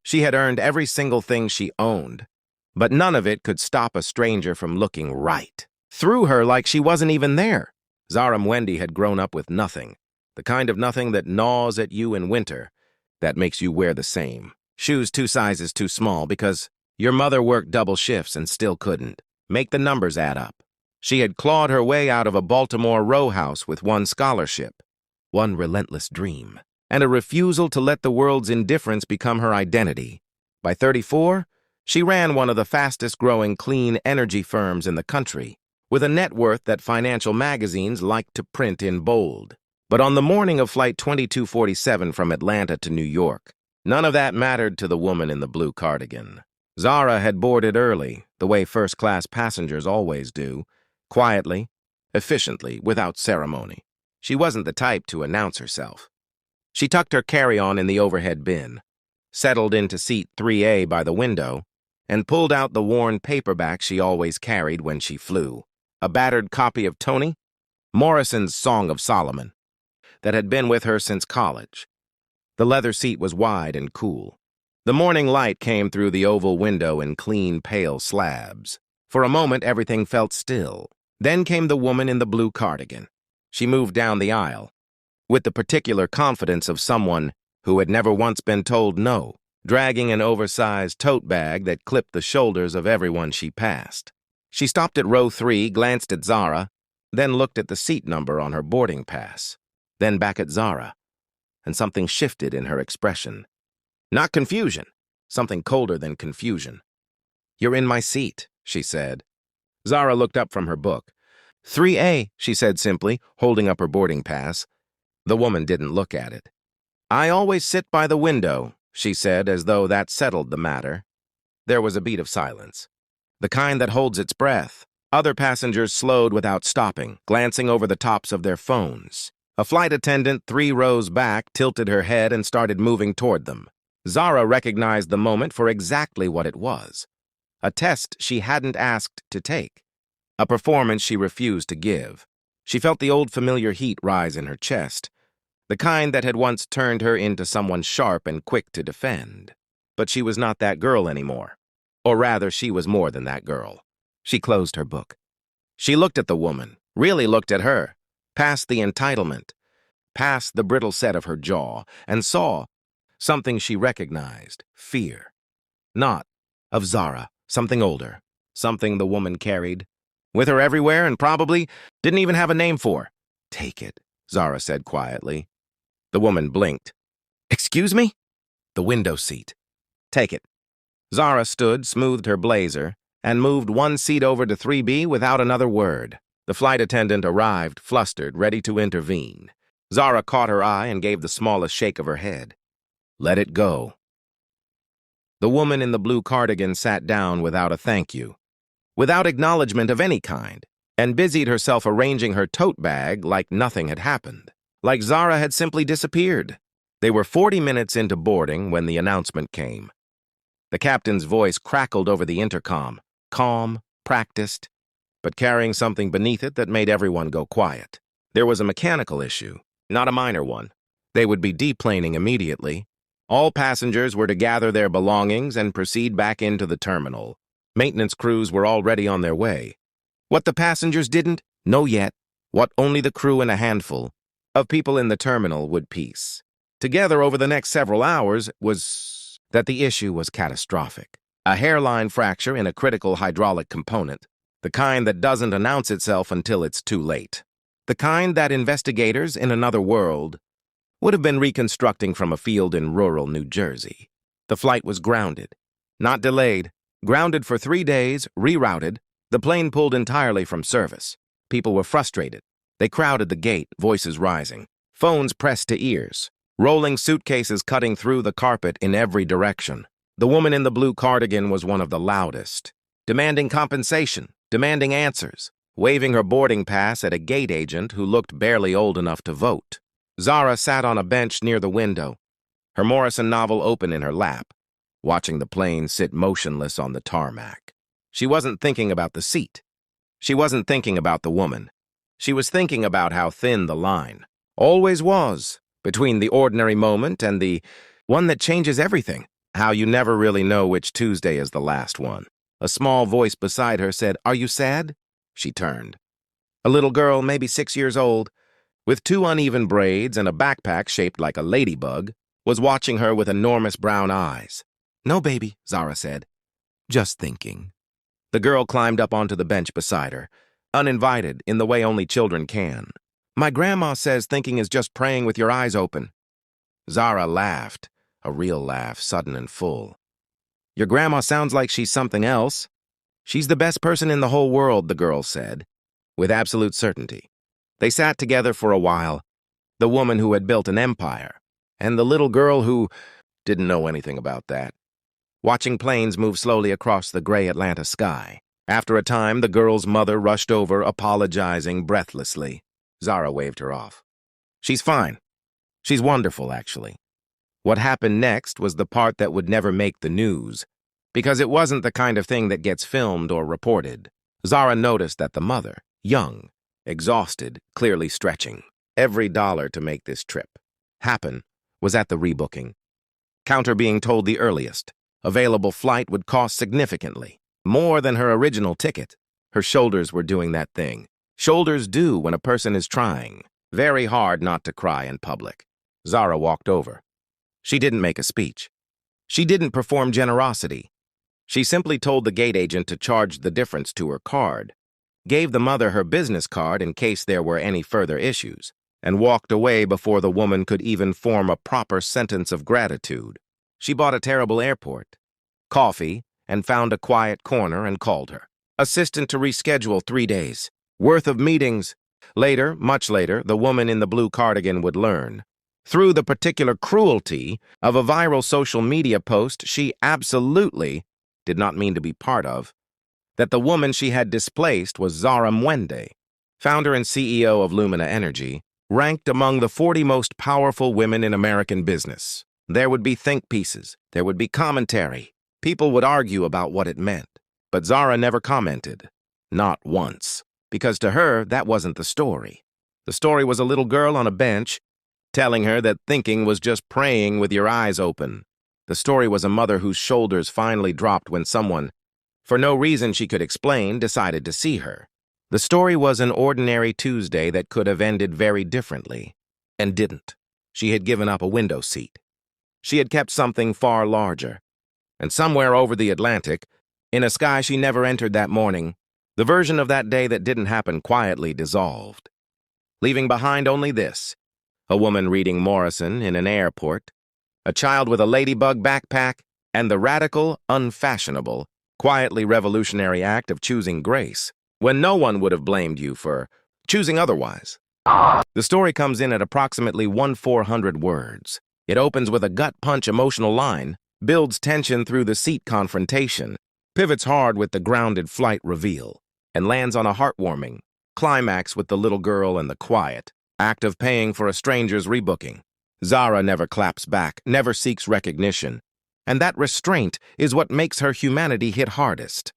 She had earned every single thing she owned, but none of it could stop a stranger from looking right through her like she wasn't even there. Zara Mwendi had grown up with nothing, the kind of nothing that gnaws at you in winter, that makes you wear the same shoes 2 sizes too small because your mother worked double shifts and still couldn't make the numbers add up. She had clawed her way out of a Baltimore row house with 1 scholarship, 1 relentless dream, and a refusal to let the world's indifference become her identity. By 34, she ran one of the fastest-growing clean energy firms in the country, with a net worth that financial magazines liked to print in bold. But on the morning of Flight 2247 from Atlanta to New York, none of that mattered to the woman in the blue cardigan. Zara had boarded early, the way first-class passengers always do, quietly, efficiently, without ceremony. She wasn't the type to announce herself. She tucked her carry-on in the overhead bin, settled into seat 3A by the window, and pulled out the worn paperback she always carried when she flew, a battered copy of Toni Morrison's Song of Solomon, that had been with her since college. The leather seat was wide and cool. The morning light came through the oval window in clean, pale slabs. For a moment, everything felt still. Then came the woman in the blue cardigan. She moved down the aisle, with the particular confidence of someone who had never once been told no, dragging an oversized tote bag that clipped the shoulders of everyone she passed. She stopped at row 3, glanced at Zara, then looked at the seat number on her boarding pass, then back at Zara, and something shifted in her expression. Not confusion, something colder than confusion. "You're in my seat," she said. Zara looked up from her book. 3A, she said simply, holding up her boarding pass. The woman didn't look at it. "I always sit by the window," she said, as though that settled the matter. There was a beat of silence, the kind that holds its breath. Other passengers slowed without stopping, glancing over the tops of their phones. A flight attendant 3 rows back tilted her head and started moving toward them. Zara recognized the moment for exactly what it was. A test she hadn't asked to take. A performance she refused to give. She felt the old familiar heat rise in her chest, the kind that had once turned her into someone sharp and quick to defend. But she was not that girl anymore. Or rather, she was more than that girl. She closed her book. She looked at the woman, really looked at her, past the entitlement, past the brittle set of her jaw, and saw something she recognized, fear. Not of Zara, something older, something the woman carried, with her everywhere and probably didn't even have a name for. "Take it," Zara said quietly. The woman blinked. "Excuse me?" "The window seat. Take it." Zara stood, smoothed her blazer, and moved 1 seat over to 3B without another word. The flight attendant arrived, flustered, ready to intervene. Zara caught her eye and gave the smallest shake of her head. "Let it go." The woman in the blue cardigan sat down without a thank you, without acknowledgement of any kind, and busied herself arranging her tote bag like nothing had happened, like Zara had simply disappeared. They were 40 minutes into boarding when the announcement came. The captain's voice crackled over the intercom, calm, practiced, but carrying something beneath it that made everyone go quiet. There was a mechanical issue, not a minor one. They would be deplaning immediately. All passengers were to gather their belongings and proceed back into the terminal. Maintenance crews were already on their way. What the passengers didn't know yet, what only the crew and a handful of people in the terminal would piece together over the next several hours was that the issue was catastrophic. A hairline fracture in a critical hydraulic component, the kind that doesn't announce itself until it's too late. The kind that investigators in another world would have been reconstructing from a field in rural New Jersey. The flight was grounded, not delayed, grounded for 3 days, rerouted. The plane pulled entirely from service. People were frustrated. They crowded the gate, voices rising, phones pressed to ears, rolling suitcases cutting through the carpet in every direction. The woman in the blue cardigan was one of the loudest, demanding compensation, demanding answers, waving her boarding pass at a gate agent who looked barely old enough to vote. Zara sat on a bench near the window, her Morrison novel open in her lap, watching the plane sit motionless on the tarmac. She wasn't thinking about the seat. She wasn't thinking about the woman. She was thinking about how thin the line always was between the ordinary moment and the one that changes everything. How you never really know which Tuesday is the last one. A small voice beside her said, "Are you sad?" She turned. A little girl, maybe 6 years old, with 2 uneven braids and a backpack shaped like a ladybug, was watching her with enormous brown eyes. "No, baby," Zara said. "Just thinking." The girl climbed up onto the bench beside her, uninvited, in the way only children can. "My grandma says thinking is just praying with your eyes open." Zara laughed, a real laugh, sudden and full. "Your grandma sounds like she's something else." "She's the best person in the whole world," the girl said, with absolute certainty. They sat together for a while, the woman who had built an empire, and the little girl who didn't know anything about that, watching planes move slowly across the gray Atlanta sky. After a time, the girl's mother rushed over, apologizing breathlessly. Zara waved her off. "She's fine. She's wonderful, actually." What happened next was the part that would never make the news, because it wasn't the kind of thing that gets filmed or reported. Zara noticed that the mother, young, exhausted, clearly stretching every dollar to make this trip happen, was at the rebooking counter, being told the earliest available flight would cost significantly more than her original ticket. Her shoulders were doing that thing shoulders do when a person is trying very hard not to cry in public. Zara walked over. She didn't make a speech. She didn't perform generosity. She simply told the gate agent to charge the difference to her card, gave the mother her business card in case there were any further issues, and walked away before the woman could even form a proper sentence of gratitude. She bought a terrible airport, coffee, and found a quiet corner and called her assistant to reschedule 3 days worth of meetings. Later, much later, the woman in the blue cardigan would learn, through the particular cruelty of a viral social media post she absolutely did not mean to be part of, that the woman she had displaced was Zara Mwende, founder and CEO of Lumina Energy, ranked among the 40 most powerful women in American business. There would be think pieces, there would be commentary. People would argue about what it meant, but Zara never commented, not once, because to her that wasn't the story. The story was a little girl on a bench telling her that thinking was just praying with your eyes open. The story was a mother whose shoulders finally dropped when someone, for no reason she could explain, decided to see her. The story was an ordinary Tuesday that could have ended very differently, and didn't. She had given up a window seat. She had kept something far larger. And somewhere over the Atlantic, in a sky she never entered that morning, the version of that day that didn't happen quietly dissolved, leaving behind only this: a woman reading Morrison in an airport, a child with a ladybug backpack, and the radical, unfashionable, quietly revolutionary act of choosing grace when no one would have blamed you for choosing otherwise. The story comes in at approximately 1/400 words. It opens with a gut-punch emotional line, builds tension through the seat confrontation, pivots hard with the grounded flight reveal, and lands on a heartwarming climax with the little girl and the quiet act of paying for a stranger's rebooking. Zara never claps back, never seeks recognition, and that restraint is what makes her humanity hit hardest.